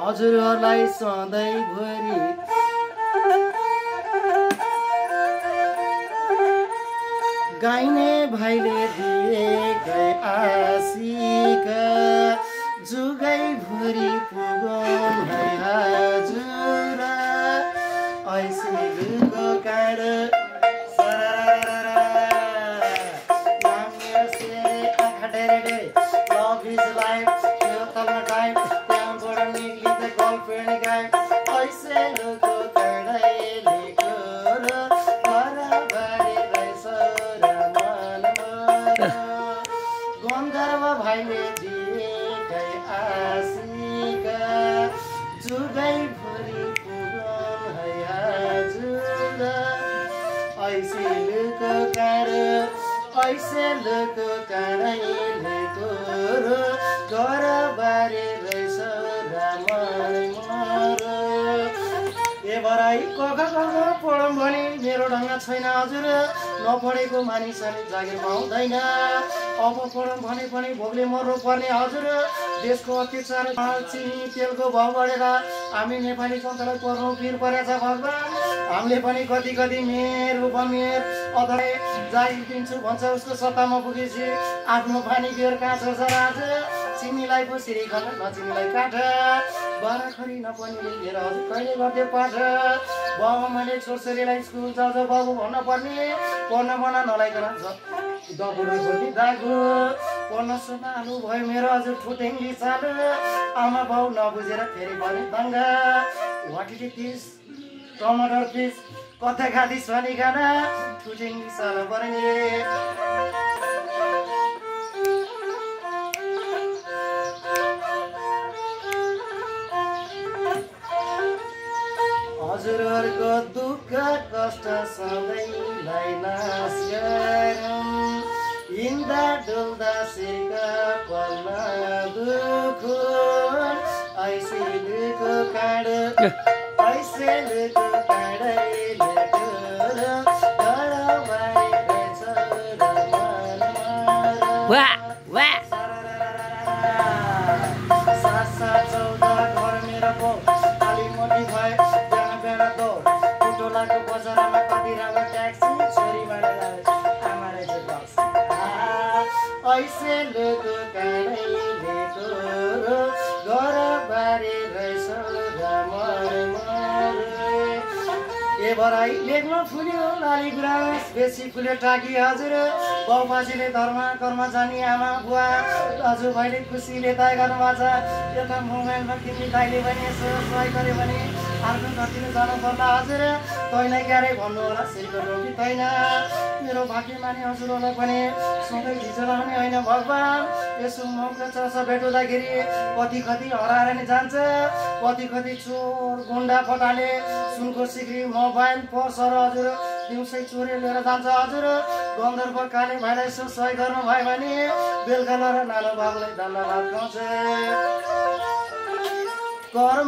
हजुरहरूलाई सधैँभरि गाइने भाइले दिएकै आशिक जुगै भुरी पुगौँ है हजुर ऐसिलको काँड Love is life, त्यो तल्न टाइम त्यहाँबाट निक्लिँदै गर्लफ्रेन्ड गायब ऐसे लोको कडाइलेको र घरबारी रहेछ र मनमा गन्धर्व भाइले दिएकै आशिक जुगै भुरी पुगौँ है हजुर ऐसे लोको काँड ऐसे लोको काँडैलेको र घरबारी रहेछ रामर ए बराई कख पढौँ भने मेरो ढङ्ग छैन हजुर नपढेको मानिसले जागिर पाउँदैन अब पढौँ भने पनि भोगले मर्नु पर्ने हजुर देशको अत्याचार चिनी तेलको भाउ बढेर हामी नेपाली जनतालाई पढ्नु पिर परेछ भगवान् हामीले पनि कति कति मेयर उपमेयर अथवा जागिर दिन्छु भन्छ उसको सत्तामा पुगेपछि आफ्नो पानी बियर कहाँ छ आज चिनीलाई पो सिरी खल्न नचिनीलाई काट बाराखरी नपनीले लिएर हजुर कहिले गर्थ्यो पाठ बाबु मैले छोरछोरीलाई स्कुल जाऊ बाबु भन्न पर्ने पढ्न मना नलाइकन दबुरो खोल्ने दागु पढ्न सुनालु भयो मेरो हजुर ठुटेङ्गी चालु आमा बाउ नबुझेर फेरि भने दङ्गा वाट इज दिस टमाटर फिस कता खाँदिस् भने खाना ठुटेङ्गी चाल पर्ने हजुरहरूको दुःख कष्ट सधैँलाई नाश गरौँ हिँड्दा डुल्दा सिर्का पर्न दुःख ऐसे दुःखको काँड ऐसे दुःखको काँडैलेको घरबारी रहेछ सासा 14 घर मेरो पो अलि मोटी भयो टोलाको बजारमा कति राम्रो ट्याक्सी छोरीबाट आमा रहेछ बस ऐसे लोको काँडैलेको घरबारी रहेछ ए बराई लेख्न फुल्यो लाली गुराँस बेसी फुल्यो टाकी हजुर बाउबाजेले धर्म कर्म जानी आमा बुवा दाजुभाइले खुसीले तय गर्नुभएको छ एउटा मोबाइलमा किन्ने दाइले पनि यसो सहयोग गर्यो भने आफ्नो घरतिर जानु पर्ला हजुर तैँलाई क्यारे भन्नु होला सिरको रोटी तैन मेरो भाग्यमानी हजुरहरूलाई पनि सधैँ झिझोलाउने होइन भगवान् यसो मौका चर्चा भेट हुँदाखेरि कति कति हराएर नै जान्छ कति कति चोर गुन्डा फटाले सुनको सिक्री मोबाइल पर्सहरू हजुर दिउँसै चोरे लिएर जान्छ हजुर गन्धर्व काले भाइलाई यसो सहयोग गर्नुभयो भने बेलुका र नानो बाबुलाई धन्यवाद गाउँछ